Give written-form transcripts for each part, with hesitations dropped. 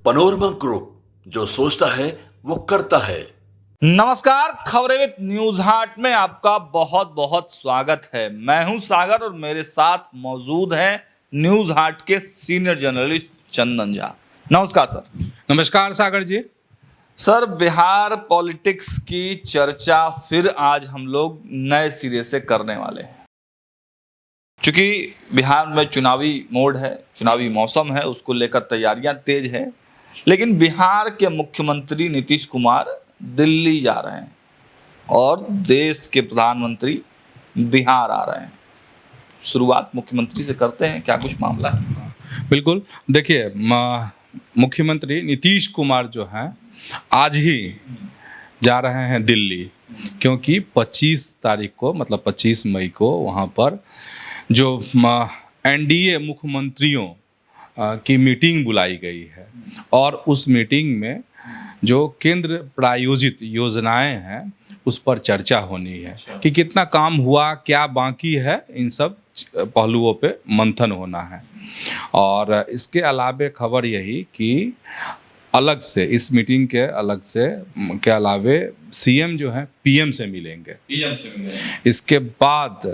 Panorama group, जो सोचता है वो करता है। नमस्कार, खबरें विद न्यूज हाट में आपका बहुत बहुत स्वागत है। मैं हूं सागर और मेरे साथ मौजूद है न्यूज हाट के सीनियर जर्नलिस्ट चंदन झा। नमस्कार सर। नमस्कार सागर जी। सर, बिहार पॉलिटिक्स की चर्चा फिर आज हम लोग नए सिरे से करने वाले हैं। चूंकि बिहार में चुनावी मोड है, चुनावी मौसम है, उसको लेकर तैयारियां तेज है। लेकिन बिहार के मुख्यमंत्री नीतीश कुमार दिल्ली जा रहे हैं और देश के प्रधानमंत्री बिहार आ रहे हैं। शुरुआत मुख्यमंत्री से करते हैं, क्या कुछ मामला है? बिल्कुल, देखिए मुख्यमंत्री नीतीश कुमार जो हैं आज ही जा रहे हैं दिल्ली, क्योंकि 25 तारीख को मतलब 25 मई को वहाँ पर जो एनडीए मुख्यमंत्रियों की मीटिंग बुलाई गई है और उस मीटिंग में जो केंद्र प्रायोजित योजनाएं हैं उस पर चर्चा होनी है कि कितना काम हुआ, क्या बाकी है, इन सब पहलुओं पे मंथन होना है। और इसके अलावे खबर यही कि अलग से इस मीटिंग के अलावे सीएम जो है पीएम से मिलेंगे। इसके बाद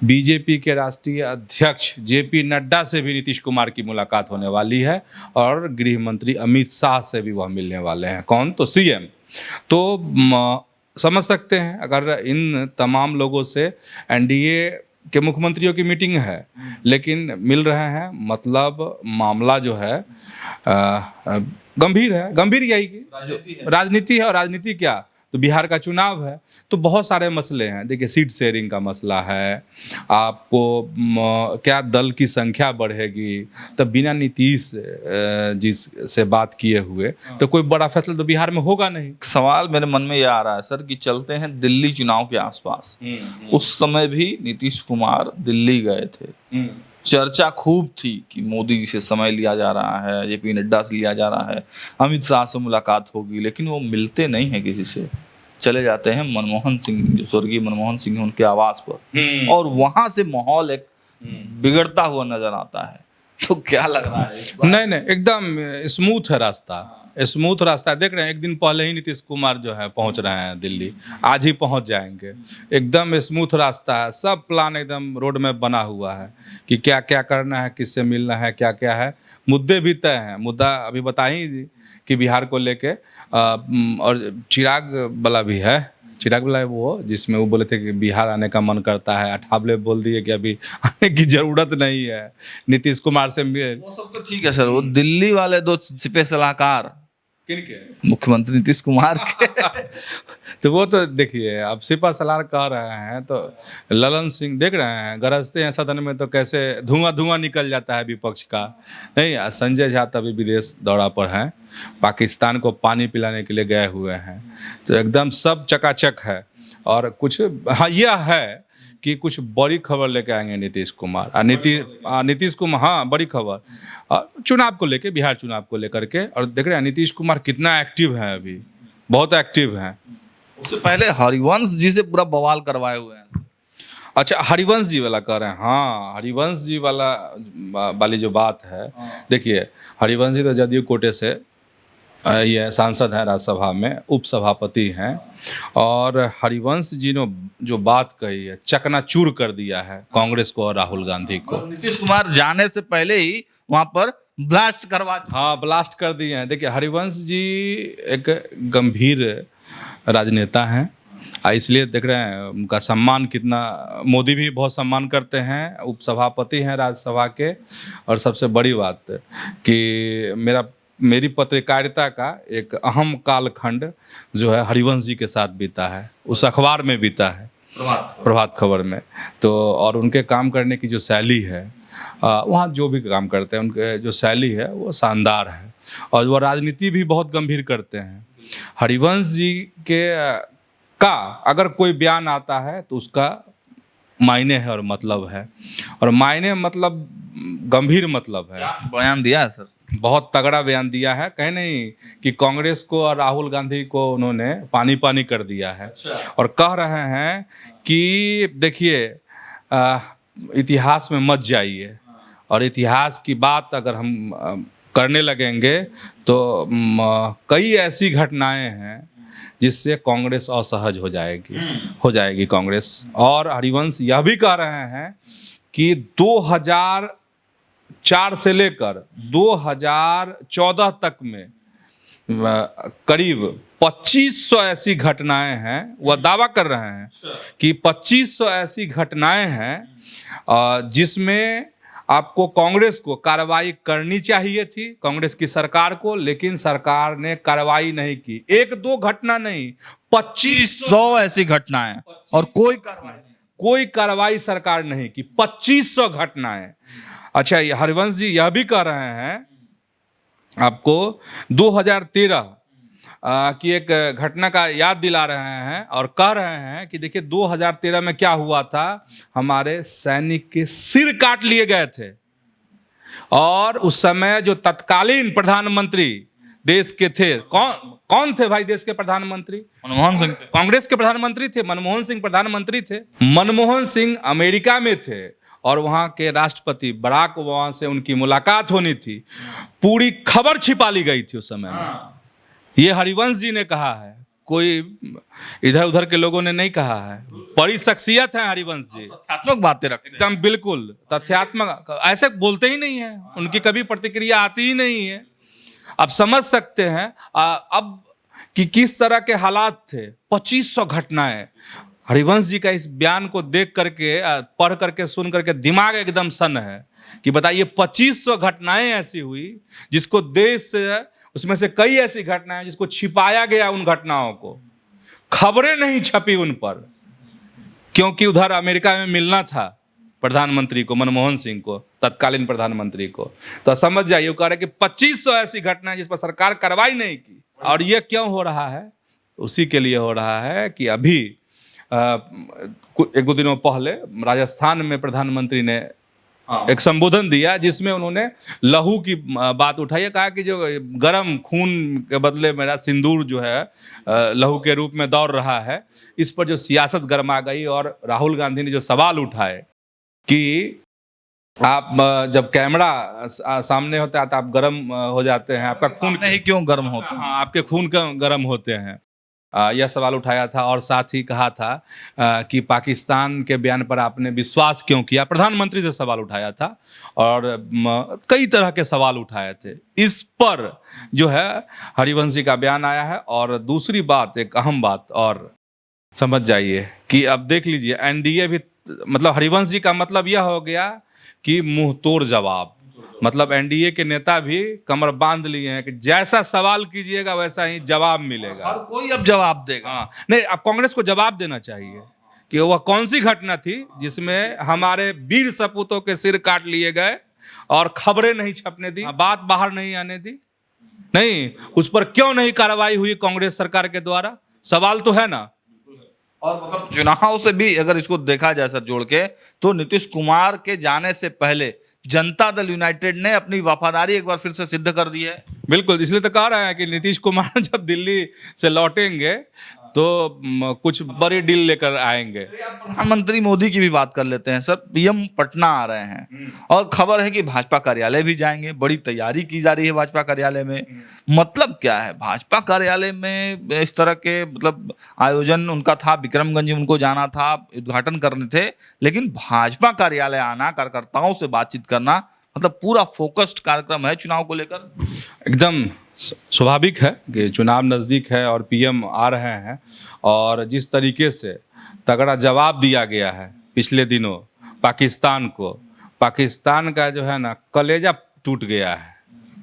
बीजेपी के राष्ट्रीय अध्यक्ष जेपी नड्डा से भी नीतीश कुमार की मुलाकात होने वाली है और गृह मंत्री अमित शाह से भी वह मिलने वाले हैं। कौन? तो सीएम। तो समझ सकते हैं अगर इन तमाम लोगों से एनडीए के मुख्यमंत्रियों की मीटिंग है लेकिन मिल रहे हैं, मतलब मामला जो है गंभीर है। गंभीर यही कि राजनीति है। और राजनीति क्या, तो बिहार का चुनाव है, तो बहुत सारे मसले हैं। देखिए, सीट शेयरिंग का मसला है, आपको क्या दल की संख्या बढ़ेगी, तब बिना नीतीश जी से बात किए हुए तो कोई बड़ा फैसला तो बिहार में होगा नहीं। सवाल मेरे मन में यह आ रहा है सर कि चलते हैं दिल्ली चुनाव के आसपास। उस समय भी नीतीश कुमार दिल्ली गए थे, चर्चा खूब थी कि मोदी जी से समय लिया जा रहा है, जेपी नड्डा से लिया जा रहा है, अमित शाह से मुलाकात होगी, लेकिन वो मिलते नहीं है किसी से। चले जाते हैं मनमोहन सिंह, जो स्वर्गीय मनमोहन सिंह हैं, उनके आवास पर, और वहां से माहौल एक बिगड़ता हुआ नजर आता है। तो क्या लग रहा है? नहीं, एकदम स्मूथ है रास्ता, स्मूथ रास्ता। देख रहे हैं, एक दिन पहले ही नीतीश कुमार जो है पहुंच रहे हैं दिल्ली, आज ही पहुंच जाएंगे। एकदम स्मूथ रास्ता है, सब प्लान एकदम रोड में बना हुआ है कि क्या क्या करना है, किससे मिलना है, क्या क्या है। मुद्दे भी तय हैं। मुद्दा अभी बताई कि बिहार को लेके और चिराग वाला भी है। चिराग वाला है वो, जिसमें वो बोले थे कि बिहार आने का मन करता है। अठावले बोल दिए कि अभी आने की जरूरत नहीं है, नीतीश कुमार से मिल। वो सब तो ठीक है सर, वो दिल्ली वाले दो सिपह सलाहकार किनके? मुख्यमंत्री नीतीश कुमार के तो वो तो देखिए, अब सिपा सलार कह रहे हैं तो ललन सिंह देख रहे हैं, गरजते हैं सदन में तो कैसे धुआं निकल जाता है विपक्ष का। नहीं, संजय झा तभी विदेश दौरा पर हैं, पाकिस्तान को पानी पिलाने के लिए गए हुए हैं। तो एकदम सब चकाचक है। और कुछ हाँ यह है कि कुछ बड़ी खबर लेके आएंगे नीतीश कुमार। नीतीश कुमार, हाँ, बड़ी खबर चुनाव को लेके, बिहार चुनाव को लेकर के। और देख रहे हैं नीतीश कुमार कितना एक्टिव है, अभी बहुत एक्टिव हैं। उससे पहले हरिवंश जी से पूरा बवाल करवाए हुए हैं। अच्छा, हरिवंश जी वाला कह रहे हैं। हाँ, हरिवंश जी वाली जो बात है, देखिए हरिवंश जी तो जदयू कोटे से ये सांसद हैं, राज्यसभा में उपसभापति हैं। और हरिवंश जी ने जो बात कही है, चकनाचूर कर दिया है कांग्रेस को और राहुल गांधी को। नीतीश कुमार जाने से पहले ही वहां पर ब्लास्ट ब्लास्ट कर दिए हैं। देखिए, हरिवंश जी एक गंभीर राजनेता हैं, इसलिए देख रहे हैं उनका सम्मान कितना, मोदी भी बहुत सम्मान करते हैं, उपसभापति हैं राज्यसभा के। और सबसे बड़ी बात कि मेरी पत्रकारिता का एक अहम कालखंड जो है हरिवंश जी के साथ बीता है, उस अखबार में बीता है, प्रभात खबर में। तो और उनके काम करने की जो शैली है, वहाँ जो भी काम करते हैं उनके जो शैली है वो शानदार है। और वो राजनीति भी बहुत गंभीर करते हैं। हरिवंश जी का अगर कोई बयान आता है तो उसका मायने है और मतलब है। और मायने मतलब गंभीर मतलब है। बयान दिया है सर, बहुत तगड़ा बयान दिया है। कहीं नहीं कि कांग्रेस को और राहुल गांधी को उन्होंने पानी पानी कर दिया है। और कह रहे हैं कि देखिए इतिहास में मत जाइए, और इतिहास की बात अगर हम करने लगेंगे तो कई ऐसी घटनाएं हैं जिससे कांग्रेस असहज हो जाएगी कांग्रेस। और हरिवंश यह भी कह रहे हैं कि 2004 से लेकर 2014 तक में करीब 2500 ऐसी घटनाएं हैं। वह दावा कर रहे हैं कि 2500 ऐसी घटनाएं हैं जिसमें आपको कांग्रेस को कार्रवाई करनी चाहिए थी, कांग्रेस की सरकार को, लेकिन सरकार ने कार्रवाई नहीं की। एक दो घटना नहीं, 2500 ऐसी घटनाएं और कोई कार्रवाई सरकार नहीं की। 2500 घटनाएं। अच्छा, ये हरिवंश जी यह भी कह रहे हैं आपको 2013 की एक घटना का याद दिला रहे हैं और कह रहे हैं कि देखिए 2013 में क्या हुआ था। हमारे सैनिक के सिर काट लिए गए थे और उस समय जो तत्कालीन प्रधानमंत्री देश के थे, कौन थे भाई देश के प्रधानमंत्री? मनमोहन सिंह। कांग्रेस के प्रधानमंत्री थे, मनमोहन सिंह प्रधानमंत्री थे। मनमोहन सिंह अमेरिका में थे और वहाँ के राष्ट्रपति बराक ओबामा से उनकी मुलाकात होनी थी। पूरी खबर छिपा ली गई थी उस समय में। ये हरिवंश जी ने कहा है, कोई इधर उधर के लोगों ने नहीं कहा है। बड़ी शख्सियत है हरिवंश जी, तथ्यात्मक बातें रखते हैं। एकदम बिल्कुल तथ्यात्मक, ऐसे बोलते ही नहीं है, उनकी कभी प्रतिक्रिया आती ही नहीं है। आप समझ सकते हैं अब कि किस तरह के हालात थे। 2500 घटनाएं। हरिवंश जी का इस बयान को देख करके, पढ़ करके, सुन करके दिमाग एकदम सन है कि बताइए 2500 घटनाएं ऐसी हुई जिसको देश से, उसमें से कई ऐसी घटनाएं जिसको छिपाया गया, उन घटनाओं को खबरें नहीं छपी उन पर, क्योंकि उधर अमेरिका में मिलना था प्रधानमंत्री को, मनमोहन सिंह को, तत्कालीन प्रधानमंत्री को। तो समझ जाइए, वो कह रहे कि 2500 ऐसी घटनाएं जिस पर सरकार कार्रवाई नहीं की। और ये क्यों हो रहा है? उसी के लिए हो रहा है कि अभी एक दो दिनों पहले राजस्थान में प्रधानमंत्री ने एक संबोधन दिया जिसमें उन्होंने लहू की बात उठाई है। कहा कि जो गर्म खून के बदले मेरा सिंदूर जो है लहू के रूप में दौड़ रहा है, इस पर जो सियासत गर्मा गई। और राहुल गांधी ने जो सवाल उठाए कि आप जब कैमरा सामने होता है तो आप गर्म हो जाते हैं, आपका खून नहीं क्यों गर्म होता है? हाँ, आपके खून गर्म होते हैं। यह सवाल उठाया था और साथ ही कहा था कि पाकिस्तान के बयान पर आपने विश्वास क्यों किया। प्रधानमंत्री से सवाल उठाया था और कई तरह के सवाल उठाए थे। इस पर जो है हरिवंश जी का बयान आया है। और दूसरी बात, एक अहम बात और समझ जाइए कि अब देख लीजिए एनडीए भी, मतलब हरिवंश जी का मतलब यह हो गया कि मुंह तोड़ जवाब, मतलब एनडीए के नेता भी कमर बांध लिए हैं कि जैसा सवाल कीजिएगा वैसा ही जवाब मिलेगा। हर कोई अब जवाब देगा। हाँ, नहीं, अब कांग्रेस को जवाब देना चाहिए कि वह कौन सी घटना थी जिसमें हमारे वीर सपूतों के सिर काट लिए गए और खबरें नहीं छपने दी, बात बाहर नहीं आने दी। नहीं, उस पर क्यों नहीं कार्रवाई हुई कांग्रेस सरकार के द्वारा? सवाल तो है ना। और मतलब चुनाव से भी अगर इसको देखा जाए सर जोड़ के, तो नीतीश कुमार के जाने से पहले जनता दल यूनाइटेड ने अपनी वफादारी एक बार फिर से सिद्ध कर दी है। बिल्कुल, इसलिए तो कह रहा है कि नीतीश कुमार जब दिल्ली से लौटेंगे तो कुछ बड़ी डील लेकर आएंगे। प्रधानमंत्री मोदी की भी बात कर लेते हैं सर। पीएम पटना आ रहे हैं और खबर है कि भाजपा कार्यालय भी जाएंगे। बड़ी तैयारी की जा रही है भाजपा कार्यालय में। मतलब क्या है भाजपा कार्यालय में इस तरह के, मतलब आयोजन उनका था, विक्रमगंज उनको जाना था, उद्घाटन करने थे, लेकिन भाजपा कार्यालय आना, कार्यकर्ताओं से बातचीत करना, मतलब पूरा फोकस्ड कार्यक्रम है चुनाव को लेकर। एकदम स्वाभाविक है कि चुनाव नज़दीक है और पीएम आ रहे हैं और जिस तरीके से तगड़ा जवाब दिया गया है पिछले दिनों पाकिस्तान को, पाकिस्तान का जो है ना कलेजा टूट गया है।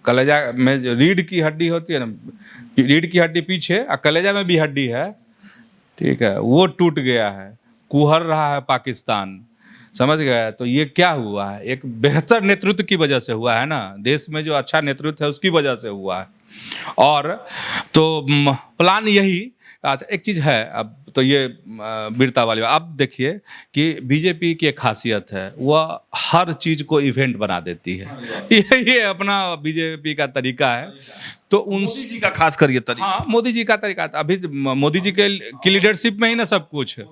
कलेजा में जो रीढ़ की हड्डी होती है ना, रीढ़ की हड्डी पीछे और कलेजा में भी हड्डी है, ठीक है, वो टूट गया है। कुहर रहा है पाकिस्तान, समझ गए? तो ये क्या हुआ है? एक बेहतर नेतृत्व की वजह से हुआ है ना। देश में जो अच्छा नेतृत्व है उसकी वजह से हुआ है। और तो प्लान यही, अच्छा एक चीज़ है, अब तो ये वीरता वाली। अब देखिए कि बीजेपी की एक खासियत है, वह हर चीज़ को इवेंट बना देती है। ये अपना बीजेपी का तरीका है। तो मोदी जी का खास कर ये तरीका। हाँ, मोदी जी का तरीका। अभी मोदी जी की लीडरशिप में ही ना सब कुछ है।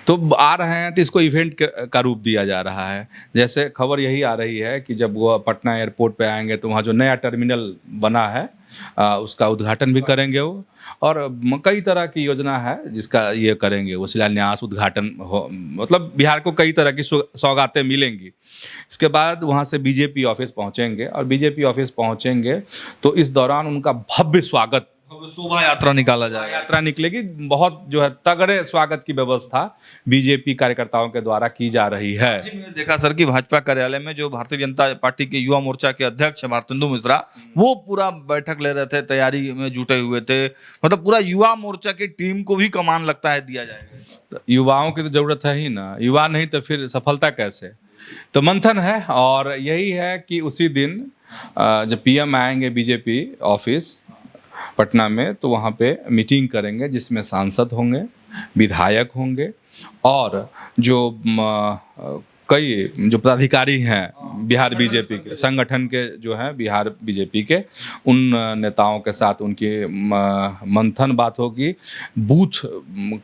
तो आ रहे हैं तो इसको इवेंट का रूप दिया जा रहा है। जैसे खबर यही आ रही है कि जब वो पटना एयरपोर्ट पे आएंगे तो वहाँ जो नया टर्मिनल बना है उसका उद्घाटन भी करेंगे वो, और कई तरह की योजना है जिसका ये करेंगे वो, शिलान्यास उद्घाटन हो, मतलब बिहार को कई तरह की सौगातें मिलेंगी। इसके बाद वहाँ से बीजेपी ऑफिस पहुँचेंगे, और बीजेपी ऑफिस पहुँचेंगे तो इस दौरान उनका भव्य स्वागत, शोभा यात्रा निकाला जाएगा। यात्रा निकलेगी। बहुत जो है तगड़े स्वागत की व्यवस्था बीजेपी कार्यकर्ताओं के द्वारा की जा रही है। जी, मैंने देखा सर कि भाजपा कार्यालय में जो भारतीय जनता पार्टी के युवा मोर्चा के अध्यक्ष है भारतेंदु मिश्रा, वो पूरा बैठक ले रहे थे, तैयारी में जुटे हुए थे। मतलब पूरा युवा मोर्चा की टीम को भी कमान लगता है दिया जाएगा। तो युवाओं की तो जरूरत है ही ना, युवा नहीं तो फिर सफलता कैसे। तो मंथन है, और यही है कि उसी दिन जब पीएम आएंगे बीजेपी ऑफिस पटना में, तो वहाँ पे मीटिंग करेंगे जिसमें सांसद होंगे, विधायक होंगे, और जो कई जो पदाधिकारी हैं बिहार बीजेपी के संगठन के जो हैं बिहार बीजेपी के, उन नेताओं के साथ उनकी मंथन बात होगी। बूथ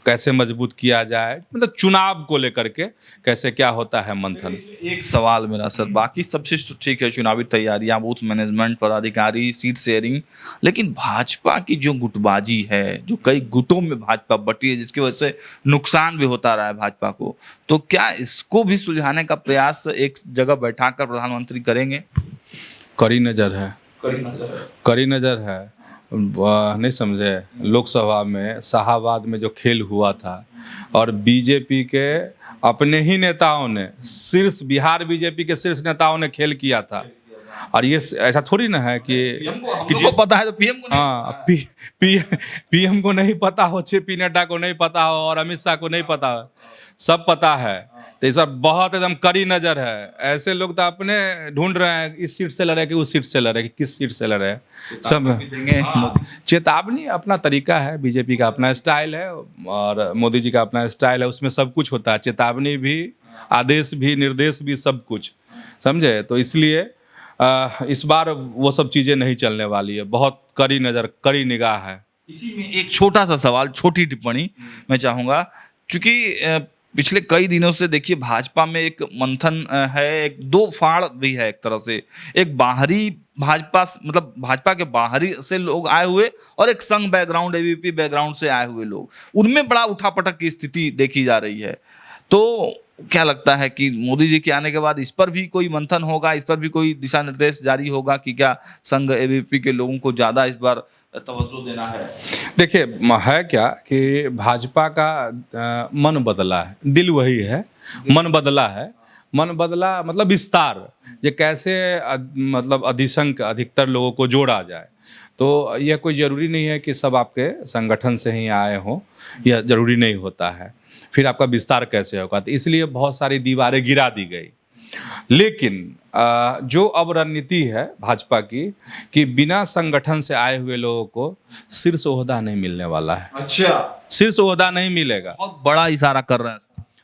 कैसे मजबूत किया जाए, मतलब चुनाव को लेकर के कैसे क्या होता है मंथन। एक सवाल मेरा सर, बाकी सब चीज तो ठीक है, चुनावी तैयारियां, बूथ मैनेजमेंट, पदाधिकारी, सीट शेयरिंग, लेकिन भाजपा की जो गुटबाजी है, जो कई गुटों में भाजपा बटी है, जिसकी वजह से नुकसान भी होता रहा है भाजपा को, तो क्या इसको भी सुलझाने का प्रयास एक जगह बैठाकर प्रधानमंत्री करेंगे? कड़ी नजर है, कड़ी नजर है। नहीं समझे, लोकसभा में शाहाबाद में जो खेल हुआ था, और बीजेपी के अपने ही नेताओं ने, शीर्ष बिहार बीजेपी के शीर्ष नेताओं ने खेल किया था। और ये ऐसा थोड़ी ना है कि जिसको पता है तो पीएम को नहीं, हाँ, पीएम को नहीं पता हो, जेपी नड्डा को नहीं पता हो, और अमित शाह को नहीं पता हो, सब पता है। तो इस बार बहुत एकदम कड़ी नजर है। ऐसे लोग तो अपने ढूंढ रहे हैं इस सीट से लड़े कि उस सीट से लड़े, कि किस सीट से लड़े। सब चेतावनी अपना तरीका है, बीजेपी का अपना स्टाइल है, और मोदी जी का अपना स्टाइल है, उसमें सब कुछ होता है, चेतावनी भी, आदेश भी, निर्देश भी, सब कुछ, समझे। तो इसलिए इस बार वो सब चीज़ें नहीं चलने वाली है, बहुत कड़ी नज़र, कड़ी निगाह है। इसी में एक छोटा सा सवाल, छोटी टिप्पणी मैं चाहूँगा, क्योंकि पिछले कई दिनों से देखिए भाजपा में एक मंथन है, एक दो फाड़ भी है। एक तरह से एक बाहरी भाजपा, मतलब भाजपा के बाहरी से लोग आए हुए, और एक संघ बैकग्राउंड, एबीवीपी बैकग्राउंड से आए हुए लोग, उनमें बड़ा उठापटक की स्थिति देखी जा रही है। तो क्या लगता है कि मोदी जी के आने के बाद इस पर भी कोई मंथन होगा, इस पर भी कोई दिशा निर्देश जारी होगा कि क्या संघ एबीवीपी के लोगों को ज़्यादा इस बार तवज्जो देना है? देखिए, है क्या कि भाजपा का मन बदला है, दिल वही है, मन बदला है। मन बदला मतलब विस्तार, ये कैसे मतलब अधिसंख्य अधिकतर लोगों को जोड़ा जाए। तो यह कोई ज़रूरी नहीं है कि सब आपके संगठन से ही आए हों, यह ज़रूरी नहीं होता है। फिर आपका विस्तार कैसे होगा, तो इसलिए बहुत सारी दीवारें गिरा दी गई। लेकिन जो अब रणनीति है भाजपा की, कि बिना संगठन से आए हुए लोगों को शीर्ष ओहदा नहीं मिलने वाला है। अच्छा, शीर्ष ओहदा नहीं मिलेगा, बहुत बड़ा इशारा कर रहे हैं।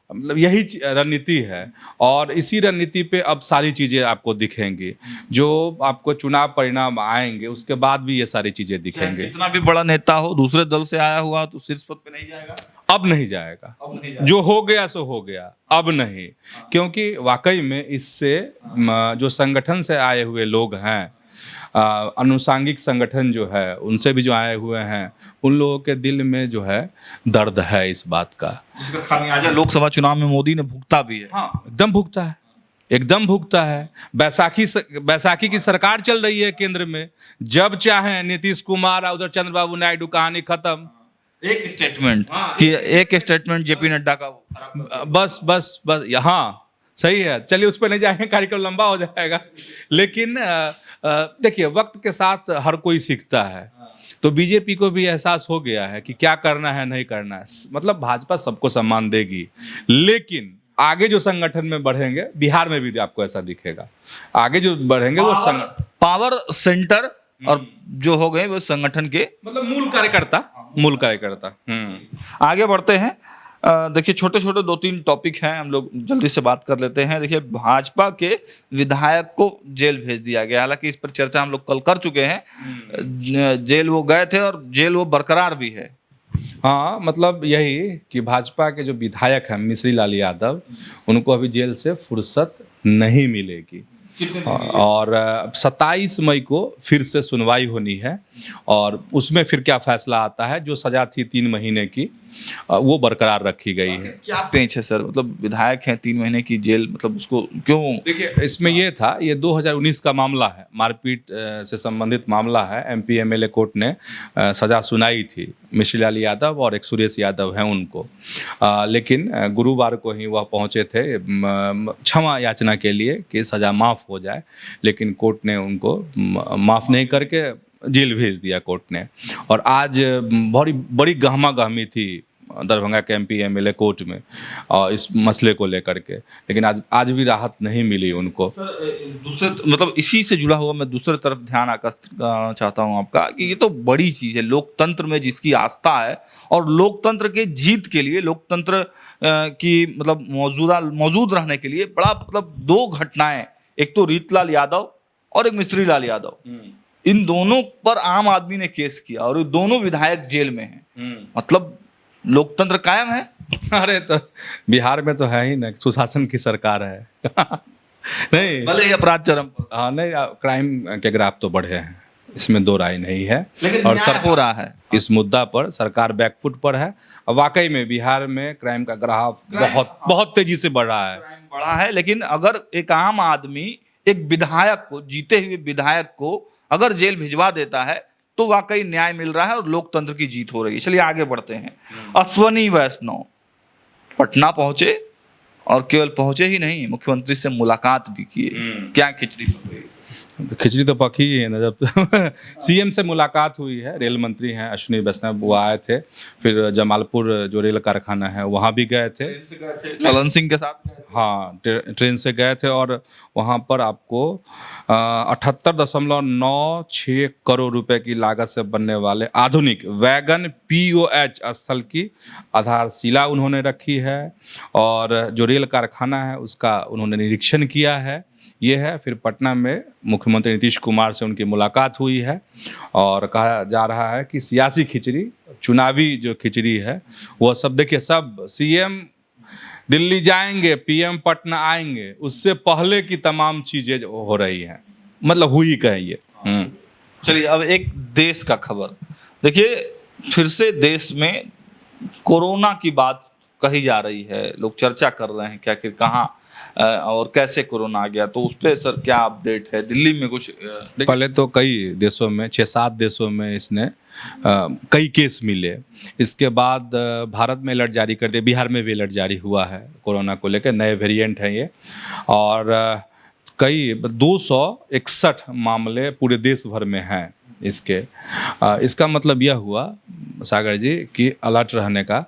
मतलब यही रणनीति है, और इसी रणनीति पे अब सारी चीज़ें आपको दिखेंगी। जो आपको चुनाव परिणाम आएंगे उसके बाद भी ये सारी चीज़ें दिखेंगे। इतना भी बड़ा नेता हो, दूसरे दल से आया हुआ, तो शीर्ष पद पे नहीं जाएगा? अब नहीं जाएगा, जो हो गया सो हो गया, अब नहीं। क्योंकि वाकई में इससे जो संगठन से आए हुए लोग हैं, अनुसांगिक संगठन जो है, उनसे भी जो आए हुए हैं, उन लोगों के दिल में जो है दर्द है इस बात का, जिसका खामियाजा लोकसभा चुनाव में मोदी ने भुगता भी है। हाँ, एकदम भुगता है, एकदम भुगता है। बैसाखी की सरकार चल रही है केंद्र में, जब चाहे नीतीश कुमार और उधर चंद्रबाबू नायडू, कहानी खत्म। एक स्टेटमेंट कि एक स्टेटमेंट जेपी नड्डा का, बस यहाँ सही है, चलिए उस पर नहीं जाएंगे, कार्यक्रम लंबा हो जाएगा। लेकिन देखिए, वक्त के साथ हर कोई सीखता है, तो बीजेपी को भी एहसास हो गया है कि क्या करना है, नहीं करना है। मतलब भाजपा सबको सम्मान देगी, लेकिन आगे जो संगठन में बढ़ेंगे, बिहार में भी आपको ऐसा दिखेगा, आगे जो बढ़ेंगे वो पावर सेंटर और जो हो गए वो संगठन के, मतलब मूल कार्यकर्ता। आगे बढ़ते हैं। देखिए, छोटे छोटे 2-3 टॉपिक हैं, हम लोग जल्दी से बात कर लेते हैं। देखिए, भाजपा के विधायक को जेल भेज दिया गया, हालांकि इस पर चर्चा हम लोग कल कर चुके हैं। जेल वो गए थे और जेल वो बरकरार भी है। हाँ, मतलब यही कि भाजपा के जो विधायक हैं मिश्री लाल यादव, उनको अभी जेल से फुर्सत नहीं मिलेगी। और 27 मई को फिर से सुनवाई होनी है और उसमें फिर क्या फैसला आता है, जो सजा थी 3 महीने की वो बरकरार रखी गई है। क्या पेंच है सर, मतलब विधायक हैं 3 महीने की जेल, मतलब उसको क्यों? देखिए, इसमें ये था, ये 2019 का मामला है, मारपीट से संबंधित मामला है। एमपी एमएलए कोर्ट ने सजा सुनाई थी मिश्री लाल यादव और एक सुरेश यादव हैं उनको, लेकिन गुरुवार को ही वह पहुंचे थे क्षमा याचना के लिए कि सजा माफ़ हो जाए, लेकिन कोर्ट ने उनको माफ़ नहीं करके जेल भेज दिया कोर्ट ने। और आज बड़ी बड़ी गहमा गहमी थी दरभंगा के एमपी एमएलए कोर्ट में और इस मसले को लेकर के, लेकिन आज भी राहत नहीं मिली उनको। सर दूसरे मतलब इसी से जुड़ा हुआ मैं दूसरे तरफ ध्यान आकर्षित करना चाहता हूं आपका कि ये तो बड़ी चीज़ है, लोकतंत्र में जिसकी आस्था है और लोकतंत्र के जीत के लिए, लोकतंत्र की मतलब मौजूद रहने के लिए बड़ा मतलब 2 घटनाएं, एक तो रीतलाल यादव और एक मिश्री लाल यादव, इन दोनों पर आम आदमी ने केस किया और ये दोनों विधायक जेल में हैं। मतलब लोकतंत्र कायम है। अरे तो बिहार में तो है ही ना, सुशासन की सरकार है। नहीं, भले ही अपराध चरम पर, हाँ नहीं, क्राइम के ग्राफ तो बढ़े हैं, इसमें 2 राय नहीं है। लेकिन और न्याय हो रहा है इस मुद्दा पर सरकार बैकफुट पर है और वाकई में बिहार में क्राइम का ग्राफ बहुत तेजी से बढ़ रहा है। क्राइम बढ़ा है, लेकिन अगर एक आम आदमी एक विधायक को, जीते हुए विधायक को अगर जेल भिजवा देता है तो वाकई न्याय मिल रहा है और लोकतंत्र की जीत हो रही है। चलिए आगे बढ़ते हैं। अश्वनी वैष्णव पटना पहुंचे और केवल पहुंचे ही नहीं, मुख्यमंत्री से मुलाकात भी किए। क्या खिचड़ी पक गई? तो खिचड़ी तो पकी ही है ना, जब सीएम से मुलाकात हुई है। रेल मंत्री हैं अश्विनी वैष्णव, वो आए थे, फिर जमालपुर जो रेल कारखाना है वहाँ भी गए थे, चलन सिंह के साथ। हाँ, ट्रेन से गए थे और वहाँ पर आपको 78.96 करोड़ रुपए की लागत से बनने वाले आधुनिक वैगन POH स्थल की आधारशिला उन्होंने रखी है और जो रेल कारखाना है उसका उन्होंने निरीक्षण किया है। ये है, फिर पटना में मुख्यमंत्री नीतीश कुमार से उनकी मुलाकात हुई है और कहा जा रहा है कि सियासी खिचड़ी, चुनावी जो खिचड़ी है वो सब, देखिए सब सीएम दिल्ली जाएंगे, पीएम पटना आएंगे, उससे पहले की तमाम चीजें हो रही हैं, मतलब हुई कहिए। चलिए अब एक देश का खबर देखिए, फिर से देश में कोरोना की बात कही जा रही है, लोग चर्चा कर रहे हैं क्या कि कहाँ और कैसे कोरोना आ गया, तो उस पर सर क्या अपडेट है? दिल्ली में कुछ पहले तो कई देशों में, 6-7 देशों में इसने कई केस मिले, इसके बाद भारत में अलर्ट जारी कर दिया, बिहार में भी अलर्ट जारी हुआ है कोरोना को लेकर, नए वेरिएंट हैं ये, और कई 261 मामले पूरे देश भर में हैं इसके। इसका मतलब यह हुआ सागर जी कि अलर्ट रहने का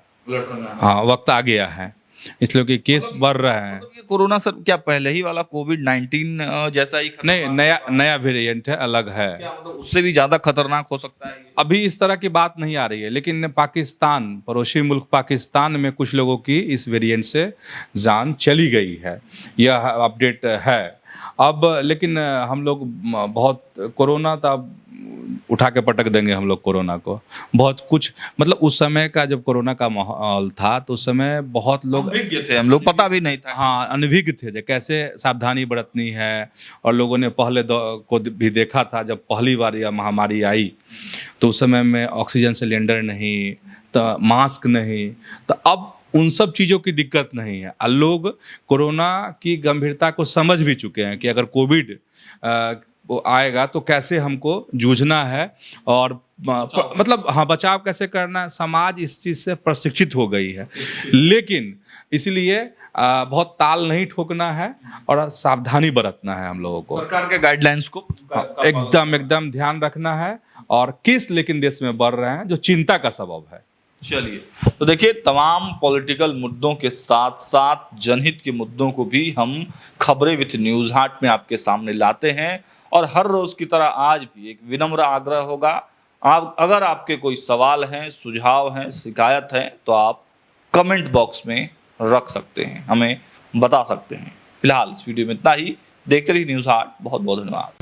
हाँ वक्त आ गया है, इसलिए कि केस बढ़ रहे हैं। ये कोरोना सर क्या पहले ही वाला कोविड-19 जैसा ही नहीं, नया वेरिएंट है, अलग है, क्या मतलब उससे भी ज्यादा खतरनाक हो सकता है? अभी इस तरह की बात नहीं आ रही है, लेकिन पाकिस्तान, पड़ोसी मुल्क पाकिस्तान में कुछ लोगों की इस वेरिएंट से जान चली गई है, यह अपडेट है अब। लेकिन हम लोग बहुत कोरोना था, उठा के पटक देंगे हम लोग कोरोना को, बहुत कुछ, मतलब उस समय का जब कोरोना का माहौल था तो उस समय बहुत लोग अनभिज्ञ थे, हम लोग पता भी नहीं था। हाँ, अनभिज्ञ थे जो कैसे सावधानी बरतनी है, और लोगों ने पहले को भी देखा था, जब पहली बार यह महामारी आई तो उस समय में ऑक्सीजन सिलेंडर नहीं, तो मास्क नहीं, तो अब उन सब चीज़ों की दिक्कत नहीं है। लोग कोरोना की गंभीरता को समझ भी चुके हैं कि अगर कोविड वो आएगा तो कैसे हमको जूझना है और मतलब हाँ बचाव कैसे करना है, समाज इस चीज़ से प्रशिक्षित हो गई है। लेकिन इसलिए बहुत ताल नहीं ठोकना है और सावधानी बरतना है हम लोगों को, सरकार के गाइडलाइंस को एकदम ध्यान रखना है। और केस लेकिन देश में बढ़ रहे हैं जो चिंता का सबब है। चलिए तो देखिए, तमाम पॉलिटिकल मुद्दों के साथ साथ जनहित के मुद्दों को भी हम खबरें विद न्यूज़ हाट में आपके सामने लाते हैं, और हर रोज़ की तरह आज भी एक विनम्र आग्रह होगा, आप अगर आपके कोई सवाल हैं, सुझाव हैं, शिकायत हैं तो आप कमेंट बॉक्स में रख सकते हैं, हमें बता सकते हैं। फिलहाल इस वीडियो में इतना ही। देखते रहिए न्यूज़ हाट। बहुत बहुत धन्यवाद।